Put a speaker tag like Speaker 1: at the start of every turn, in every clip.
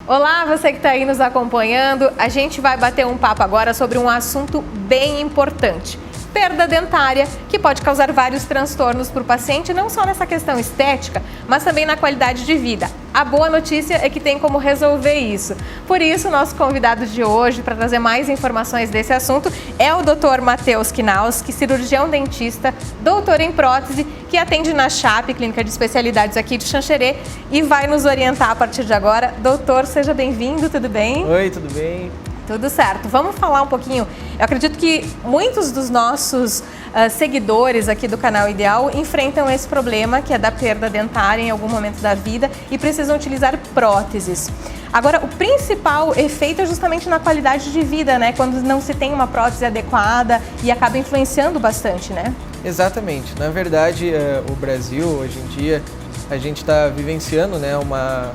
Speaker 1: Olá, você que está aí nos acompanhando. A gente vai bater um papo agora sobre um assunto bem importante. Perda dentária, que pode causar vários transtornos para o paciente, não só nessa questão estética, mas também na qualidade de vida. A boa notícia é que tem como resolver isso. Por isso, nosso convidado de hoje, para trazer mais informações desse assunto, é o Dr. Matheus Kinauski, cirurgião dentista, doutor em prótese, que atende na CHAP, Clínica de Especialidades aqui de Xanxerê, e vai nos orientar a partir de agora. Doutor, seja bem-vindo, tudo bem?
Speaker 2: Oi, tudo bem?
Speaker 1: Tudo certo. Vamos falar um pouquinho. Eu acredito que muitos dos nossos seguidores aqui do canal Ideal enfrentam esse problema, que é da perda dentária em algum momento da vida e precisam utilizar próteses. Agora, o principal efeito é justamente na qualidade de vida, né? Quando não se tem uma prótese adequada e acaba influenciando bastante, né?
Speaker 2: Exatamente. Na verdade, o Brasil, hoje em dia, a gente está vivenciando, né, uma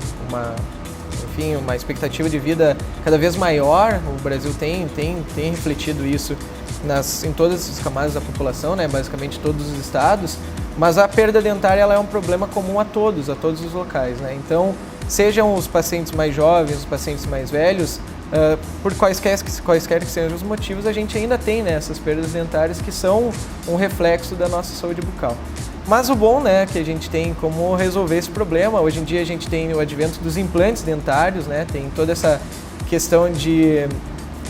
Speaker 2: expectativa de vida cada vez maior. O Brasil tem refletido isso em todas as camadas da população, né, basicamente todos os estados, mas a perda dentária ela é um problema comum a todos os locais, né? Então, sejam os pacientes mais jovens, os pacientes mais velhos, por quaisquer que sejam os motivos, a gente ainda tem, né, essas perdas dentárias que são um reflexo da nossa saúde bucal. Mas o bom, né, que a gente tem como resolver esse problema. Hoje em dia a gente tem o advento dos implantes dentários, né, tem toda essa questão de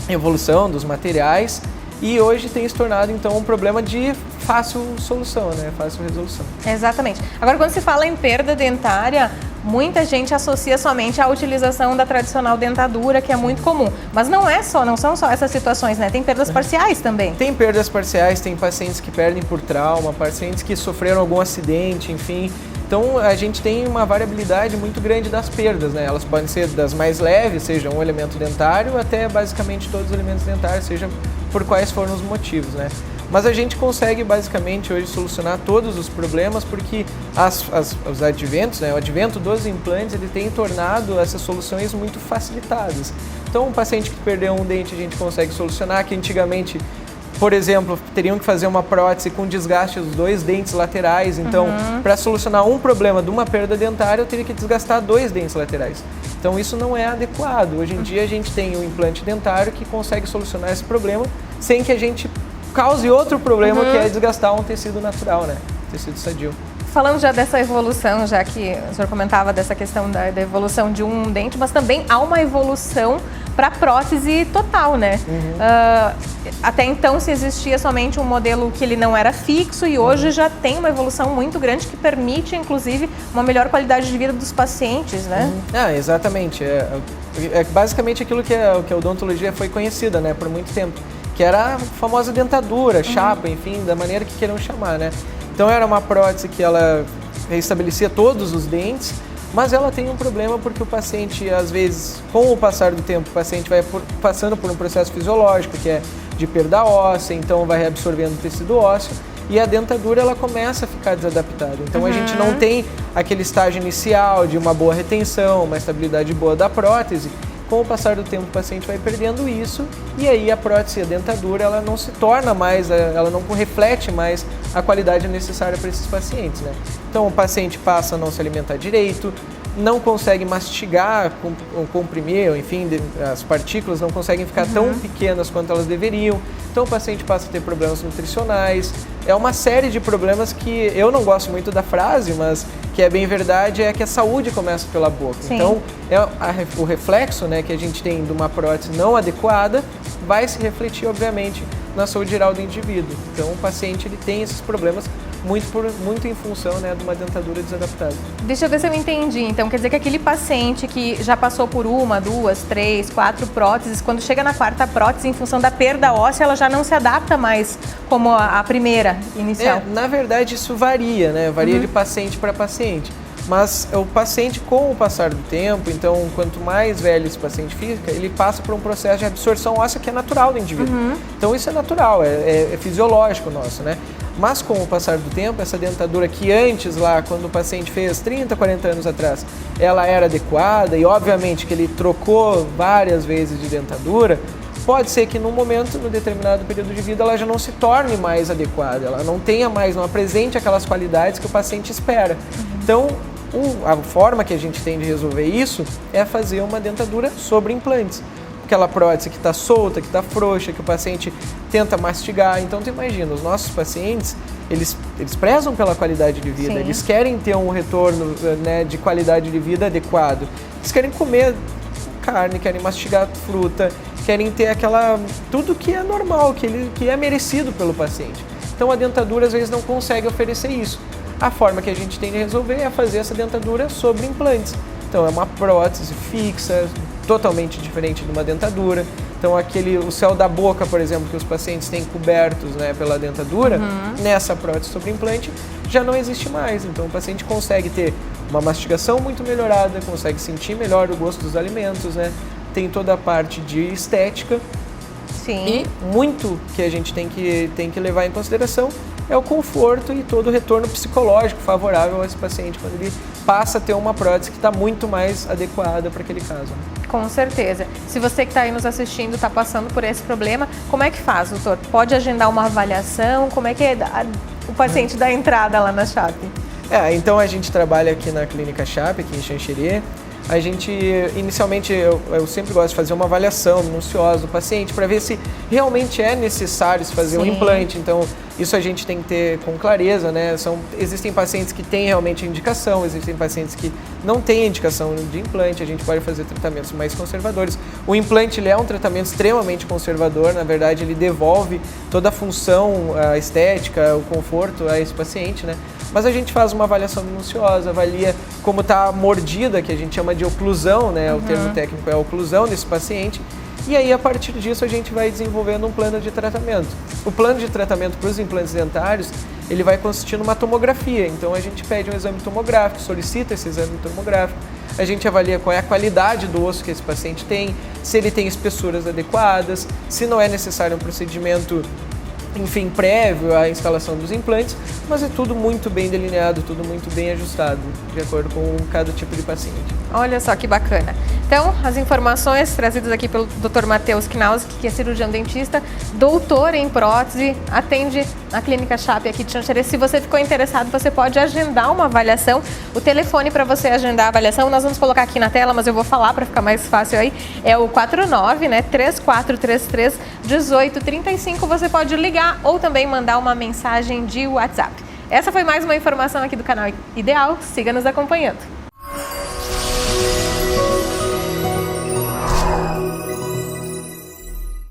Speaker 2: evolução dos materiais e hoje tem se tornado então um problema de fácil solução, né, fácil resolução.
Speaker 1: Exatamente. Agora, quando se fala em perda dentária, muita gente associa somente à utilização da tradicional dentadura, que é muito comum. Mas não são só essas situações, né? Tem perdas parciais também.
Speaker 2: Tem perdas parciais, tem pacientes que perdem por trauma, pacientes que sofreram algum acidente, enfim. Então, a gente tem uma variabilidade muito grande das perdas, né? Elas podem ser das mais leves, seja um elemento dentário, até basicamente todos os elementos dentários, seja por quais foram os motivos, né? Mas a gente consegue basicamente hoje solucionar todos os problemas porque os adventos, né, o advento dos implantes, ele tem tornado essas soluções muito facilitadas. Então, um paciente que perdeu um dente a gente consegue solucionar, que antigamente, por exemplo, teriam que fazer uma prótese com desgaste dos dois dentes laterais. Então, para solucionar um problema de uma perda dentária, eu teria que desgastar dois dentes laterais. Então, isso não é adequado. Hoje em dia, a gente tem o implante dentário que consegue solucionar esse problema sem que a gente cause outro problema, que é desgastar um tecido natural, né? Tecido sadio.
Speaker 1: Falando já dessa evolução, já que o senhor comentava dessa questão da evolução de um dente, mas também há uma evolução para prótese total, né? Até então se existia somente um modelo que ele não era fixo e hoje já tem uma evolução muito grande que permite, inclusive, uma melhor qualidade de vida dos pacientes, né?
Speaker 2: Exatamente. É basicamente aquilo que a odontologia foi conhecida, né, por muito tempo, que era a famosa dentadura, chapa, enfim, da maneira que queiram chamar, né? Então era uma prótese que ela restabelecia todos os dentes, mas ela tem um problema porque o paciente, às vezes, com o passar do tempo, o paciente vai passando por um processo fisiológico, que é de perda óssea, então vai reabsorvendo o tecido ósseo, e a dentadura ela começa a ficar desadaptada. Então a gente não tem aquele estágio inicial de uma boa retenção, uma estabilidade boa da prótese. Com o passar do tempo, o paciente vai perdendo isso e aí a prótese, a dentadura, ela não se torna mais, ela não reflete mais a qualidade necessária para esses pacientes, né? Então o paciente passa a não se alimentar direito, não consegue mastigar, comprimir, enfim, as partículas não conseguem ficar tão pequenas quanto elas deveriam. Então o paciente passa a ter problemas nutricionais. É uma série de problemas que eu não gosto muito da frase, mas que é bem verdade, é que a saúde começa pela boca.
Speaker 1: Sim.
Speaker 2: Então o reflexo, né, que a gente tem de uma prótese não adequada vai se refletir, obviamente, na saúde geral do indivíduo. Então o paciente ele tem esses problemas muito em função, né, de uma dentadura desadaptada.
Speaker 1: Deixa eu ver se eu entendi. Então, quer dizer que aquele paciente que já passou por uma, duas, três, quatro próteses, quando chega na quarta prótese, em função da perda óssea, ela já não se adapta mais como a primeira inicial?
Speaker 2: Na verdade, isso varia, né? Varia de paciente para paciente. Mas o paciente, com o passar do tempo, então, quanto mais velho esse paciente fica, ele passa por um processo de absorção óssea que é natural do indivíduo. Então, isso é natural, é fisiológico nosso, né? Mas com o passar do tempo, essa dentadura que antes lá, quando o paciente fez 30, 40 anos atrás, ela era adequada e obviamente que ele trocou várias vezes de dentadura, pode ser que num momento, num determinado período de vida, ela já não se torne mais adequada, ela não tenha mais, não apresente aquelas qualidades que o paciente espera. Então, A forma que a gente tem de resolver isso é fazer uma dentadura sobre implantes. Aquela prótese que está solta, que está frouxa, que o paciente tenta mastigar. Então, tu imagina, os nossos pacientes, eles prezam pela qualidade de vida, eles querem ter um retorno, né, de qualidade de vida adequado. Eles querem comer carne, querem mastigar fruta, querem ter tudo que é normal, que é merecido pelo paciente. Então, a dentadura, às vezes, não consegue oferecer isso. A forma que a gente tem de resolver é fazer essa dentadura sobre implantes. Então, é uma prótese fixa, totalmente diferente de uma dentadura. Então, o céu da boca, por exemplo, que os pacientes têm cobertos, né, pela dentadura, nessa prótese sobre implante, já não existe mais. Então, o paciente consegue ter uma mastigação muito melhorada, consegue sentir melhor o gosto dos alimentos, né? Tem toda a parte de estética.
Speaker 1: Sim.
Speaker 2: E muito que a gente tem que levar em consideração é o conforto e todo o retorno psicológico favorável a esse paciente quando ele passa a ter uma prótese que está muito mais adequada para aquele caso.
Speaker 1: Com certeza. Se você que está aí nos assistindo está passando por esse problema, como é que faz, doutor? Pode agendar uma avaliação? Como é que o paciente dá entrada lá na Chape?
Speaker 2: Então a gente trabalha aqui na Clínica Chape, aqui em Xanxerê. A gente, inicialmente, eu sempre gosto de fazer uma avaliação minuciosa do paciente para ver se realmente é necessário se fazer um implante. Então, isso a gente tem que ter com clareza, né? Existem pacientes que têm realmente indicação, existem pacientes que não têm indicação de implante, a gente pode fazer tratamentos mais conservadores. O implante, ele é um tratamento extremamente conservador, na verdade, ele devolve toda a função, a estética, o conforto a esse paciente, né? Mas a gente faz uma avaliação minuciosa, avalia como está a mordida, que a gente chama de oclusão, né? O termo técnico é oclusão desse paciente. E aí, a partir disso, a gente vai desenvolvendo um plano de tratamento. O plano de tratamento para os implantes dentários, ele vai consistir numa tomografia. Então, a gente pede um exame tomográfico, solicita esse exame tomográfico. A gente avalia qual é a qualidade do osso que esse paciente tem, se ele tem espessuras adequadas, se não é necessário um procedimento, enfim, prévio à instalação dos implantes, mas é tudo muito bem delineado, tudo muito bem ajustado, de acordo com cada tipo de paciente.
Speaker 1: Olha só que bacana. Então, as informações trazidas aqui pelo Dr. Matheus Knaus, que é cirurgião dentista, doutor em prótese, atende na Clínica Chape aqui de Xanxerê. Se você ficou interessado, você pode agendar uma avaliação. O telefone para você agendar a avaliação, nós vamos colocar aqui na tela, mas eu vou falar para ficar mais fácil aí, é o 49, né, 3433 1835. Você pode ligar ou também mandar uma mensagem de WhatsApp. Essa foi mais uma informação aqui do canal Ideal. Siga nos acompanhando.